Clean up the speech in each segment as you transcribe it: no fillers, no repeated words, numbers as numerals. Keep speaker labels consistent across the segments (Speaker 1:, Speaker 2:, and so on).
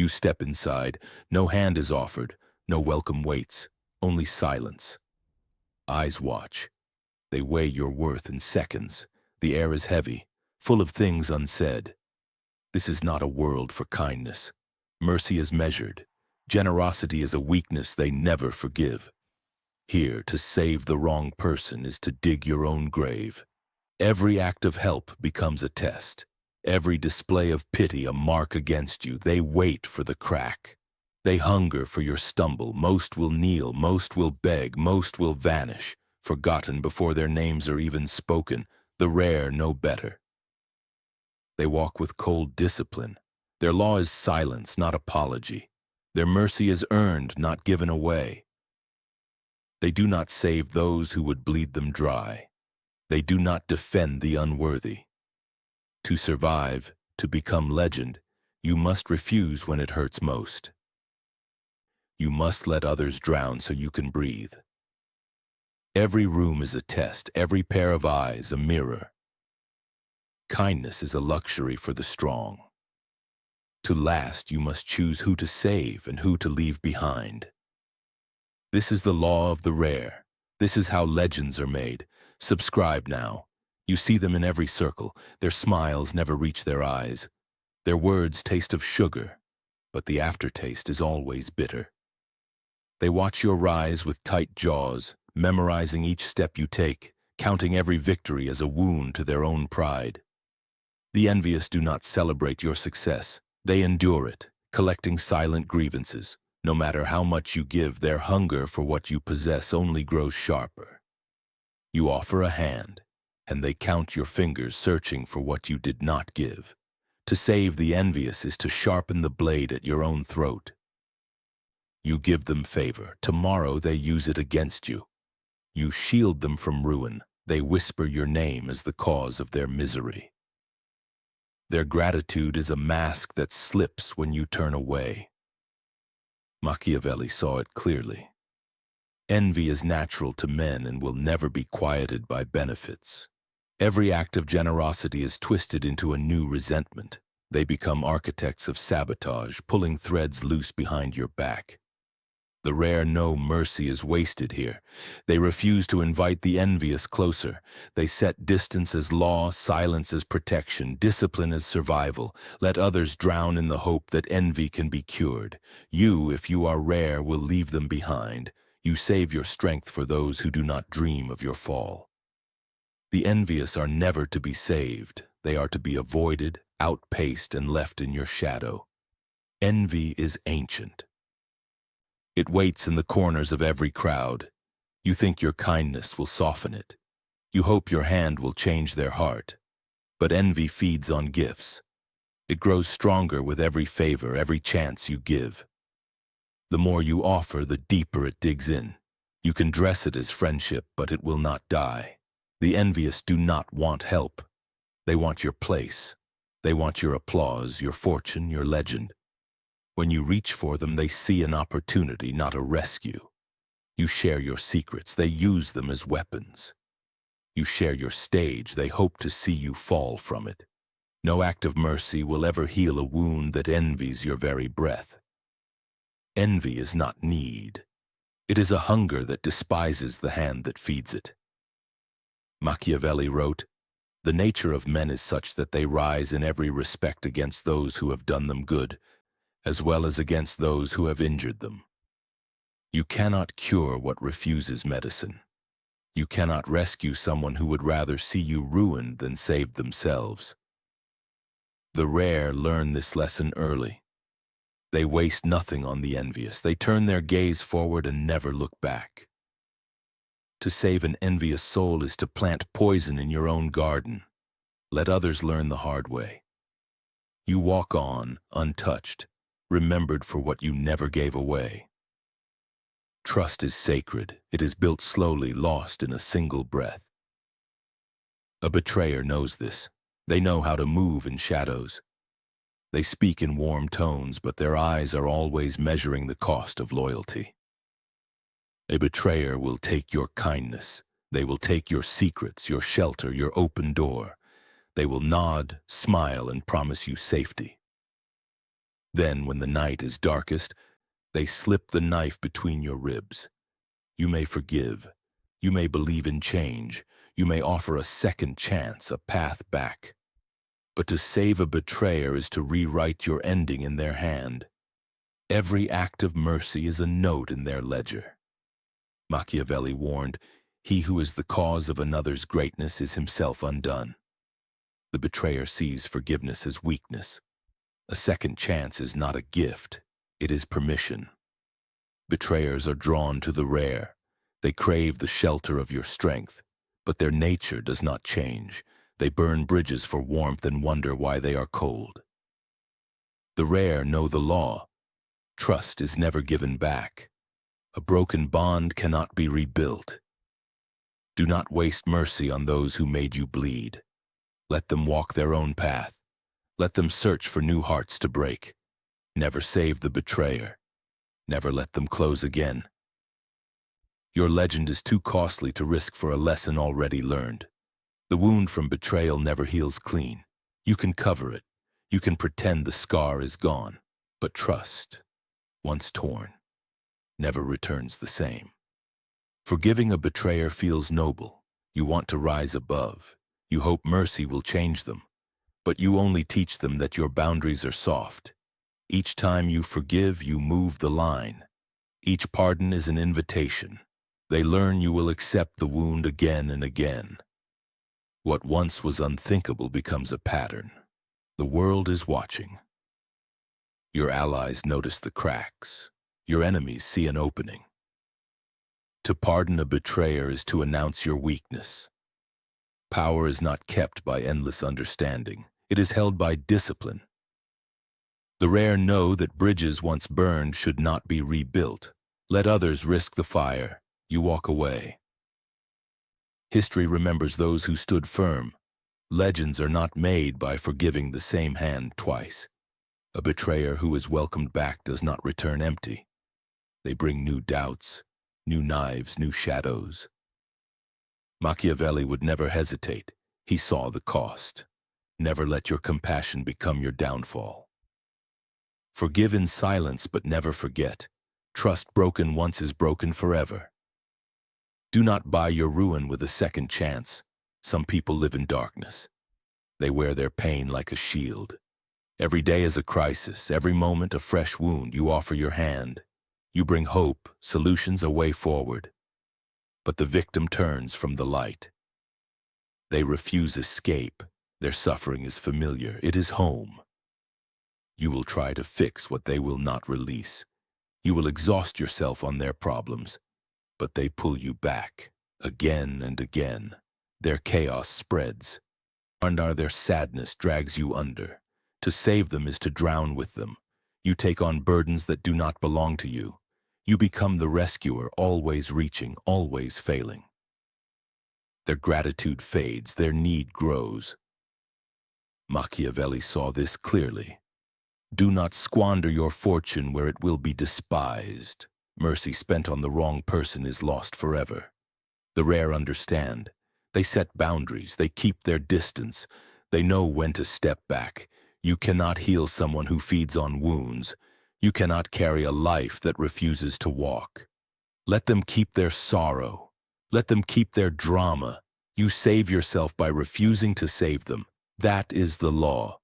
Speaker 1: You step inside, no hand is offered, no welcome waits, only silence. Eyes watch. They weigh your worth in seconds. The air is heavy, full of things unsaid. This is not a world for kindness. Mercy is measured. Generosity is a weakness they never forgive. Here, to save the wrong person is to dig your own grave. Every act of help becomes a test. Every display of pity a mark against you. They wait for the crack. They hunger for your stumble. Most will kneel, most will beg, most will vanish, forgotten before their names are even spoken. The rare know better. They walk with cold discipline. Their law is silence, not apology. Their mercy is earned, not given away. They do not save those who would bleed them dry. They do not defend the unworthy. To survive, to become legend, you must refuse when it hurts most. You must let others drown so you can breathe. Every room is a test, every pair of eyes a mirror. Kindness is a luxury for the strong. To last, you must choose who to save and who to leave behind. This is the law of the rare. This is how legends are made. Subscribe now. You see them in every circle. Their smiles never reach their eyes. Their words taste of sugar, but the aftertaste is always bitter. They watch your rise with tight jaws, memorizing each step you take, counting every victory as a wound to their own pride. The envious do not celebrate your success. They endure it, collecting silent grievances. No matter how much you give, their hunger for what you possess only grows sharper. You offer a hand, and they count your fingers searching for what you did not give. To save the envious is to sharpen the blade at your own throat. You give them favor. Tomorrow they use it against you. You shield them from ruin. They whisper your name as the cause of their misery. Their gratitude is a mask that slips when you turn away. Machiavelli saw it clearly. Envy is natural to men and will never be quieted by benefits. Every act of generosity is twisted into a new resentment. They become architects of sabotage, pulling threads loose behind your back. The rare know mercy is wasted here. They refuse to invite the envious closer. They set distance as law, silence as protection, discipline as survival. Let others drown in the hope that envy can be cured. You, if you are rare, will leave them behind. You save your strength for those who do not dream of your fall. The envious are never to be saved. They are to be avoided, outpaced, and left in your shadow. Envy is ancient. It waits in the corners of every crowd. You think your kindness will soften it. You hope your hand will change their heart. But envy feeds on gifts. It grows stronger with every favor, every chance you give. The more you offer, the deeper it digs in. You can dress it as friendship, but it will not die. The envious do not want help. They want your place. They want your applause, your fortune, your legend. When you reach for them, they see an opportunity, not a rescue. You share your secrets. They use them as weapons. You share your stage. They hope to see you fall from it. No act of mercy will ever heal a wound that envies your very breath. Envy is not need. It is a hunger that despises the hand that feeds it. Machiavelli wrote, "The nature of men is such that they rise in every respect against those who have done them good, as well as against those who have injured them." You cannot cure what refuses medicine. You cannot rescue someone who would rather see you ruined than saved themselves. The rare learn this lesson early. They waste nothing on the envious. They turn their gaze forward and never look back. To save an envious soul is to plant poison in your own garden. Let others learn the hard way. You walk on, untouched, remembered for what you never gave away. Trust is sacred. It is built slowly, lost in a single breath. A betrayer knows this. They know how to move in shadows. They speak in warm tones, but their eyes are always measuring the cost of loyalty. A betrayer will take your kindness. They will take your secrets, your shelter, your open door. They will nod, smile, and promise you safety. Then, when the night is darkest, they slip the knife between your ribs. You may forgive. You may believe in change. You may offer a second chance, a path back. But to save a betrayer is to rewrite your ending in their hand. Every act of mercy is a note in their ledger. Machiavelli warned, "He who is the cause of another's greatness is himself undone." The betrayer sees forgiveness as weakness. A second chance is not a gift, it is permission. Betrayers are drawn to the rare. They crave the shelter of your strength, but their nature does not change. They burn bridges for warmth and wonder why they are cold. The rare know the law. Trust is never given back. A broken bond cannot be rebuilt. Do not waste mercy on those who made you bleed. Let them walk their own path. Let them search for new hearts to break. Never save the betrayer. Never let them close again. Your legend is too costly to risk for a lesson already learned. The wound from betrayal never heals clean. You can cover it. You can pretend the scar is gone. But trust, once torn, never returns the same. Forgiving a betrayer feels noble. You want to rise above. You hope mercy will change them. But you only teach them that your boundaries are soft. Each time you forgive, you move the line. Each pardon is an invitation. They learn you will accept the wound again and again. What once was unthinkable becomes a pattern. The world is watching. Your allies notice the cracks. Your enemies see an opening. To pardon a betrayer is to announce your weakness. Power is not kept by endless understanding. It is held by discipline. The rare know that bridges once burned should not be rebuilt. Let others risk the fire. You walk away. History remembers those who stood firm. Legends are not made by forgiving the same hand twice. A betrayer who is welcomed back does not return empty. They bring new doubts, new knives, new shadows. Machiavelli would never hesitate. He saw the cost. Never let your compassion become your downfall. Forgive in silence, but never forget. Trust broken once is broken forever. Do not buy your ruin with a second chance. Some people live in darkness. They wear their pain like a shield. Every day is a crisis, every moment a fresh wound. You offer your hand. You bring hope, solutions, a way forward. But the victim turns from the light. They refuse escape. Their suffering is familiar. It is home. You will try to fix what they will not release. You will exhaust yourself on their problems. But they pull you back, again and again. Their chaos spreads, and their sadness drags you under. To save them is to drown with them. You take on burdens that do not belong to you. You become the rescuer, always reaching, always failing. Their gratitude fades, their need grows. Machiavelli saw this clearly. Do not squander your fortune where it will be despised. Mercy spent on the wrong person is lost forever. The rare understand. They set boundaries. They keep their distance. They know when to step back. You cannot heal someone who feeds on wounds. You cannot carry a life that refuses to walk. Let them keep their sorrow. Let them keep their drama. You save yourself by refusing to save them. That is the law.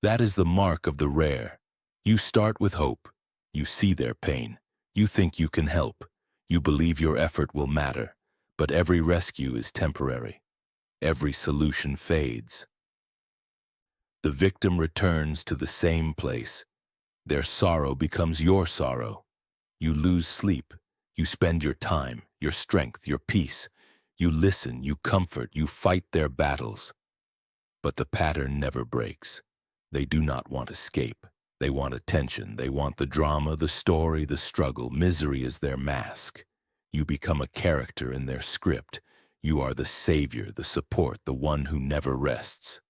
Speaker 1: That is the mark of the rare. You start with hope. You see their pain. You think you can help. You believe your effort will matter. But every rescue is temporary. Every solution fades. The victim returns to the same place. Their sorrow becomes your sorrow. You lose sleep. You spend your time, your strength, your peace. You listen, you comfort, you fight their battles. But the pattern never breaks. They do not want escape. They want attention. They want the drama, the story, the struggle. Misery is their mask. You become a character in their script. You are the savior, the support, the one who never rests.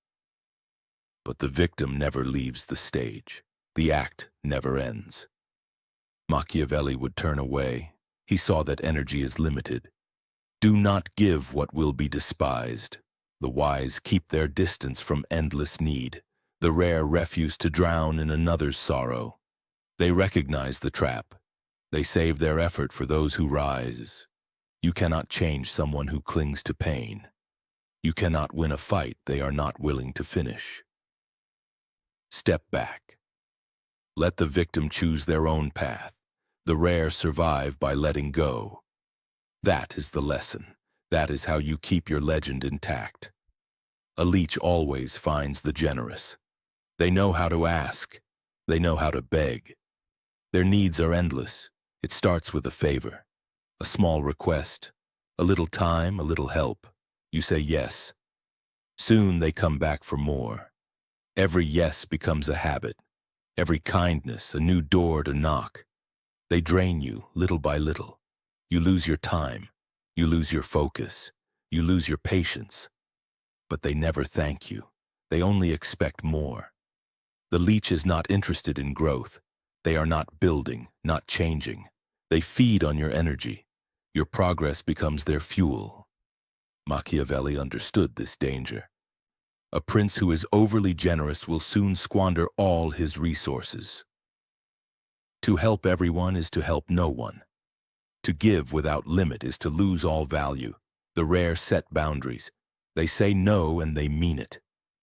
Speaker 1: But the victim never leaves the stage. The act never ends. Machiavelli would turn away. He saw that energy is limited. Do not give what will be despised. The wise keep their distance from endless need. The rare refuse to drown in another's sorrow. They recognize the trap. They save their effort for those who rise. You cannot change someone who clings to pain. You cannot win a fight they are not willing to finish. Step back. Let the victim choose their own path. The rare survive by letting go. That is the lesson. That is how you keep your legend intact. A leech always finds the generous. They know how to ask. They know how to beg. Their needs are endless. It starts with a favor, a small request, a little time, a little help. You say yes. Soon they come back for more. Every yes becomes a habit. Every kindness, a new door to knock. They drain you little by little. You lose your time. You lose your focus. You lose your patience. But they never thank you. They only expect more. The leech is not interested in growth. They are not building, not changing. They feed on your energy. Your progress becomes their fuel. Machiavelli understood this danger. A prince who is overly generous will soon squander all his resources. To help everyone is to help no one. To give without limit is to lose all value. The rare set boundaries. They say no and they mean it.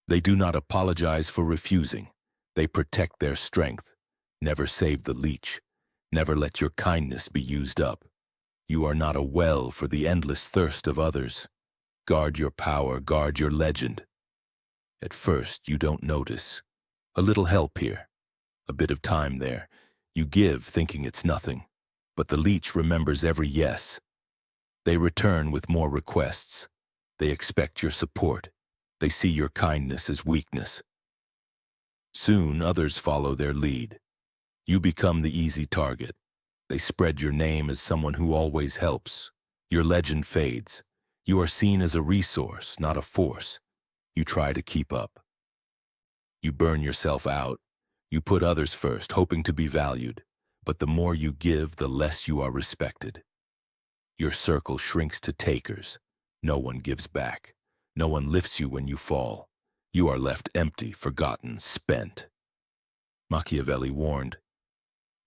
Speaker 1: They do not apologize for refusing. They protect their strength. Never save the leech. Never let your kindness be used up. You are not a well for the endless thirst of others. Guard your power, guard your legend. At first, you don't notice. A little help here, a bit of time there. You give, thinking it's nothing. But the leech remembers every yes. They return with more requests. They expect your support. They see your kindness as weakness. Soon, others follow their lead. You become the easy target. They spread your name as someone who always helps. Your legend fades. You are seen as a resource, not a force. You try to keep up. You burn yourself out. You put others first, hoping to be valued. But the more you give, the less you are respected. Your circle shrinks to takers. No one gives back. No one lifts you when you fall. You are left empty, forgotten, spent. Machiavelli warned,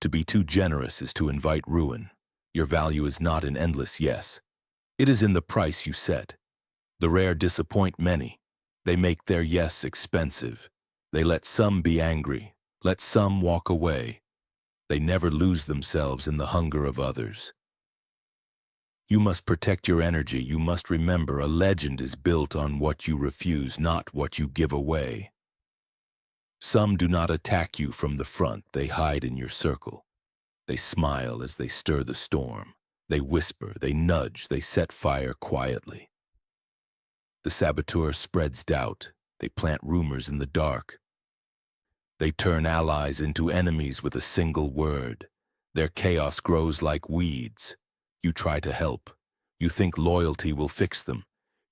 Speaker 1: to be too generous is to invite ruin. Your value is not in endless yes. It is in the price you set. The rare disappoint many. They make their yes expensive. They let some be angry. Let some walk away. They never lose themselves in the hunger of others. You must protect your energy. You must remember a legend is built on what you refuse, not what you give away. Some do not attack you from the front. They hide in your circle. They smile as they stir the storm. They whisper, they nudge, they set fire quietly. The saboteur spreads doubt. They plant rumors in the dark. They turn allies into enemies with a single word. Their chaos grows like weeds. You try to help. You think loyalty will fix them.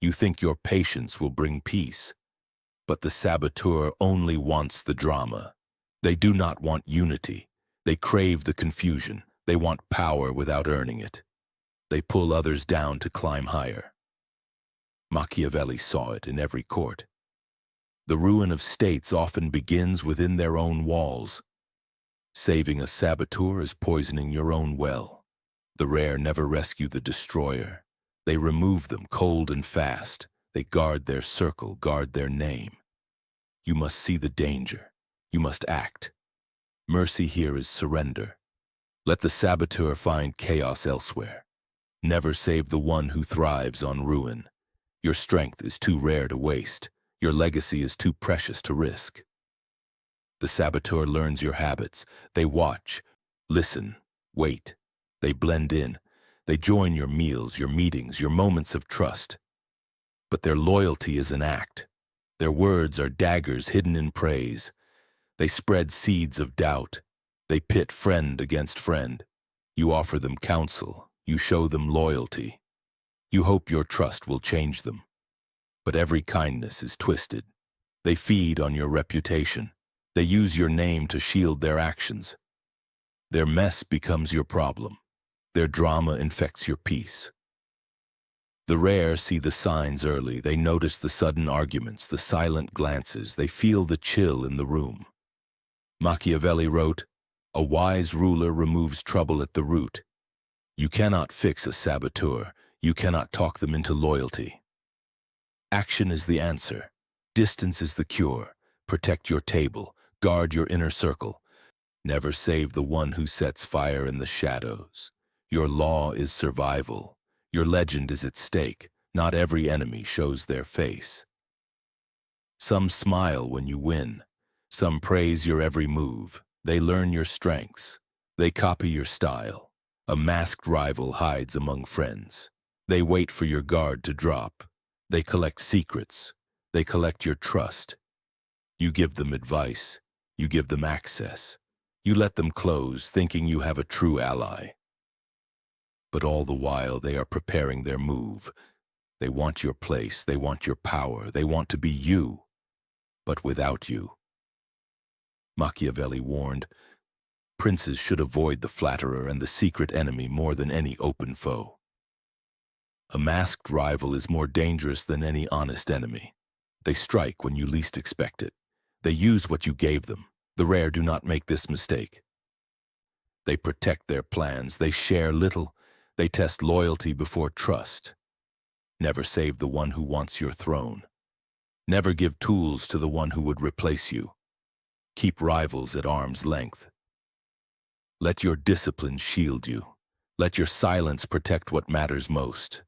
Speaker 1: You think your patience will bring peace. But the saboteur only wants the drama. They do not want unity. They crave the confusion. They want power without earning it. They pull others down to climb higher. Machiavelli saw it in every court. The ruin of states often begins within their own walls. Saving a saboteur is poisoning your own well. The rare never rescue the destroyer. They remove them cold and fast. They guard their circle, guard their name. You must see the danger. You must act. Mercy here is surrender. Let the saboteur find chaos elsewhere. Never save the one who thrives on ruin. Your strength is too rare to waste. Your legacy is too precious to risk. The saboteur learns your habits. They watch, listen, wait. They blend in. They join your meals, your meetings, your moments of trust. But their loyalty is an act. Their words are daggers hidden in praise. They spread seeds of doubt. They pit friend against friend. You offer them counsel. You show them loyalty. You hope your trust will change them. But every kindness is twisted. They feed on your reputation. They use your name to shield their actions. Their mess becomes your problem. Their drama infects your peace. The rare see the signs early. They notice the sudden arguments, the silent glances. They feel the chill in the room. Machiavelli wrote, "A wise ruler removes trouble at the root. You cannot fix a saboteur. You cannot talk them into loyalty. Action is the answer. Distance is the cure. Protect your table. Guard your inner circle. Never save the one who sets fire in the shadows. Your law is survival. Your legend is at stake. Not every enemy shows their face. Some smile when you win. Some praise your every move. They learn your strengths. They copy your style. A masked rival hides among friends. They wait for your guard to drop. They collect secrets. They collect your trust. You give them advice. You give them access. You let them close, thinking you have a true ally. But all the while they are preparing their move. They want your place. They want your power. They want to be you, but without you. Machiavelli warned, princes should avoid the flatterer and the secret enemy more than any open foe. A masked rival is more dangerous than any honest enemy. They strike when you least expect it. They use what you gave them. The rare do not make this mistake. They protect their plans. They share little. They test loyalty before trust. Never save the one who wants your throne. Never give tools to the one who would replace you. Keep rivals at arm's length. Let your discipline shield you. Let your silence protect what matters most.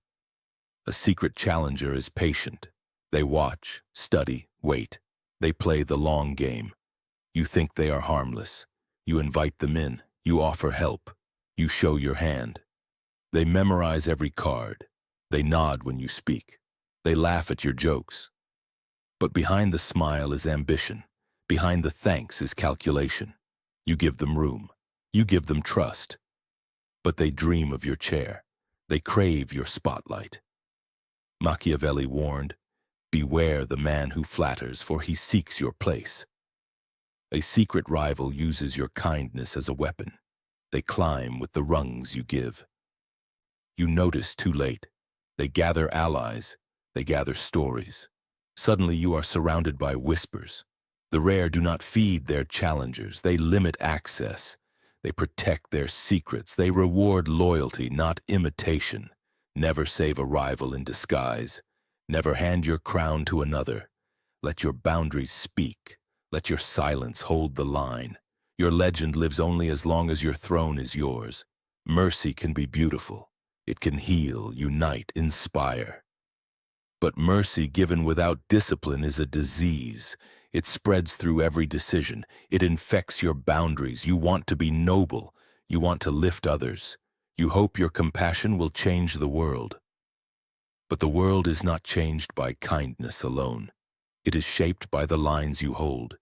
Speaker 1: A secret challenger is patient. They watch, study, wait. They play the long game. You think they are harmless. You invite them in. You offer help. You show your hand. They memorize every card. They nod when you speak. They laugh at your jokes. But behind the smile is ambition. Behind the thanks is calculation. You give them room. You give them trust. But they dream of your chair. They crave your spotlight. Machiavelli warned, beware the man who flatters, for he seeks your place. A secret rival uses your kindness as a weapon. They climb with the rungs you give. You notice too late. They gather allies. They gather stories. Suddenly you are surrounded by whispers. The rare do not feed their challengers. They limit access. They protect their secrets. They reward loyalty, not imitation. Never save a rival in disguise. Never hand your crown to another. Let your boundaries speak. Let your silence hold the line. Your legend lives only as long as your throne is yours. Mercy can be beautiful. It can heal, unite, inspire. But mercy given without discipline is a disease. It spreads through every decision. It infects your boundaries. You want to be noble. You want to lift others. You hope your compassion will change the world. But the world is not changed by kindness alone. It is shaped by the lines you hold.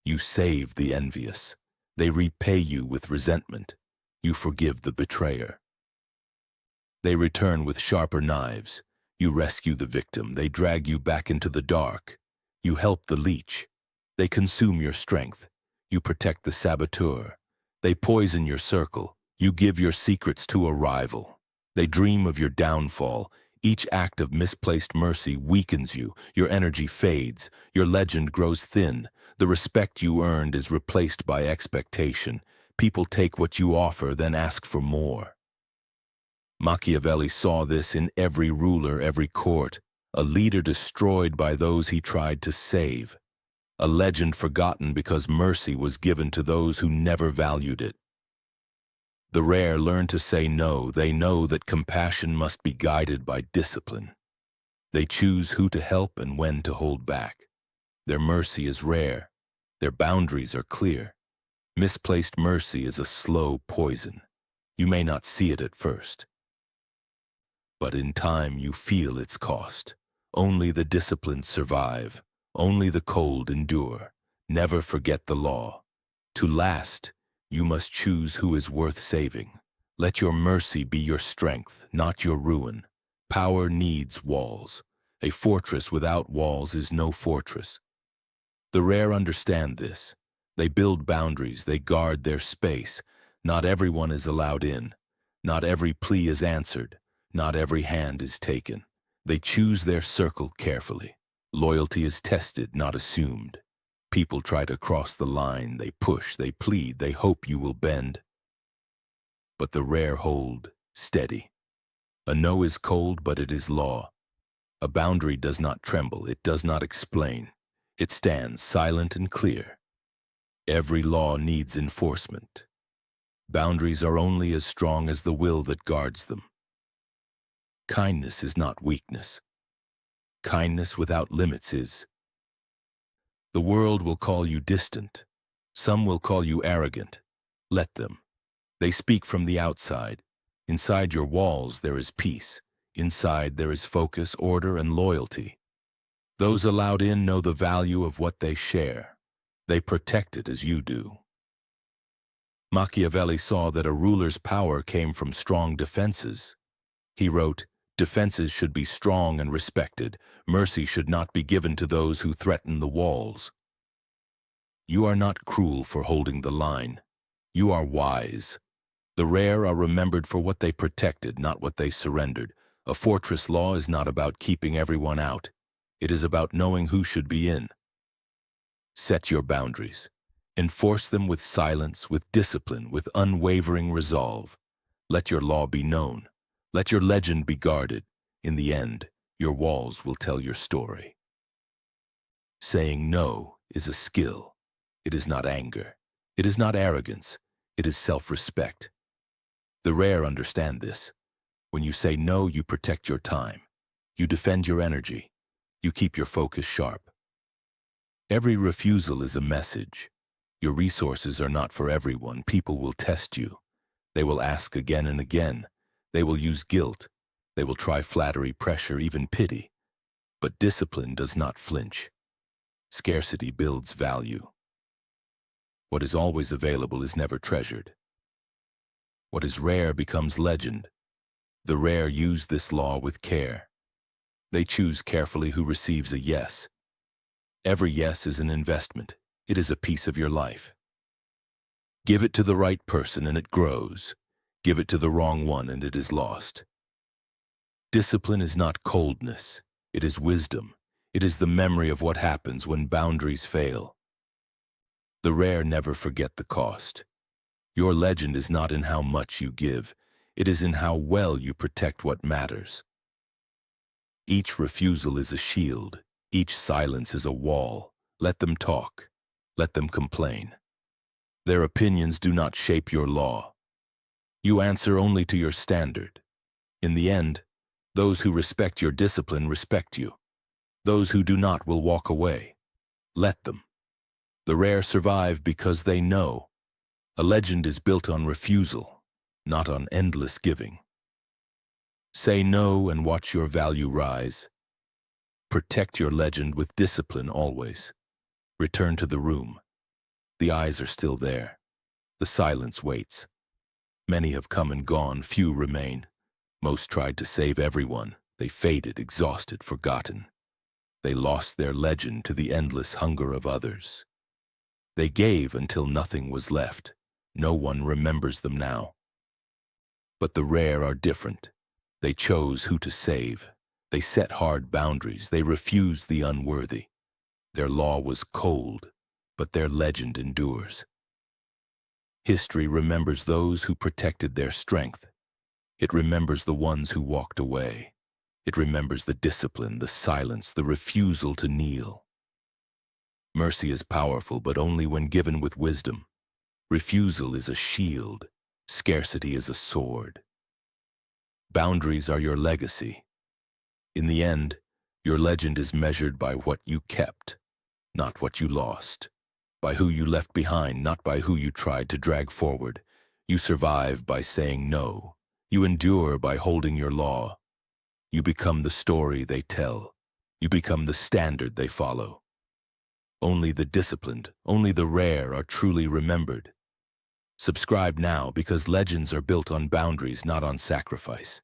Speaker 1: You save the envious. They repay you with resentment. You forgive the betrayer. They return with sharper knives. You rescue the victim. They drag you back into the dark. You help the leech. They consume your strength. You protect the saboteur. They poison your circle. You give your secrets to a rival. They dream of your downfall. Each act of misplaced mercy weakens you. Your energy fades. Your legend grows thin. The respect you earned is replaced by expectation. People take what you offer, then ask for more. Machiavelli saw this in every ruler, every court. A leader destroyed by those he tried to save. A legend forgotten because mercy was given to those who never valued it. The rare learn to say no. They know that compassion must be guided by discipline. They choose who to help and when to hold back. Their mercy is rare. Their boundaries are clear. Misplaced mercy is a slow poison. You may not see it at first. But in time you feel its cost. Only the disciplined survive. Only the cold endure. Never forget the law. To last, you must choose who is worth saving. Let your mercy be your strength, not your ruin. Power needs walls. A fortress without walls is no fortress. The rare understand this. They build boundaries. They guard their space. Not everyone is allowed in. Not every plea is answered. Not every hand is taken. They choose their circle carefully. Loyalty is tested, not assumed. People try to cross the line. They push, they plead, they hope you will bend. But the rare hold steady. A no is cold, but it is law. A boundary does not tremble. It does not explain. It stands silent and clear. Every law needs enforcement. Boundaries are only as strong as the will that guards them. Kindness is not weakness. Kindness without limits is. The world will call you distant. Some will call you arrogant. Let them. They speak from the outside. Inside your walls there is peace. Inside there is focus, order, and loyalty. Those allowed in know the value of what they share. They protect it as you do. Machiavelli saw that a ruler's power came from strong defenses. He wrote, "Defenses should be strong and respected. Mercy should not be given to those who threaten the walls." You are not cruel for holding the line. You are wise. The rare are remembered for what they protected, not what they surrendered. A fortress law is not about keeping everyone out. It is about knowing who should be in. Set your boundaries. Enforce them with silence, with discipline, with unwavering resolve. Let your law be known. Let your legend be guarded. In the end, your walls will tell your story. Saying no is a skill. It is not anger. It is not arrogance. It is self-respect. The rare understand this. When you say no, you protect your time. You defend your energy. You keep your focus sharp. Every refusal is a message. Your resources are not for everyone. People will test you. They will ask again and again. They will use guilt. They will try flattery, pressure, even pity. But discipline does not flinch. Scarcity builds value. What is always available is never treasured. What is rare becomes legend. The rare use this law with care. They choose carefully who receives a yes. Every yes is an investment. It is a piece of your life. Give it to the right person and it grows. Give it to the wrong one and it is lost. Discipline is not coldness. It is wisdom. It is the memory of what happens when boundaries fail. The rare never forget the cost. Your legend is not in how much you give. It is in how well you protect what matters. Each refusal is a shield. Each silence is a wall. Let them talk. Let them complain. Their opinions do not shape your law. You answer only to your standard. In the end, those who respect your discipline respect you. Those who do not will walk away. Let them. The rare survive because they know. A legend is built on refusal, not on endless giving. Say no and watch your value rise. Protect your legend with discipline always. Return to the room. The eyes are still there. The silence waits. Many have come and gone, few remain. Most tried to save everyone. They faded, exhausted, forgotten. They lost their legend to the endless hunger of others. They gave until nothing was left. No one remembers them now. But the rare are different. They chose who to save. They set hard boundaries. They refused the unworthy. Their law was cold, but their legend endures. History remembers those who protected their strength. It remembers the ones who walked away. It remembers the discipline, the silence, the refusal to kneel. Mercy is powerful, but only when given with wisdom. Refusal is a shield. Scarcity is a sword. Boundaries are your legacy. In the end, your legend is measured by what you kept, not what you lost. By who you left behind, not by who you tried to drag forward. You survive by saying no. You endure by holding your law. You become the story they tell. You become the standard they follow. Only the disciplined, only the rare are truly remembered. Subscribe now because legends are built on boundaries, not on sacrifice.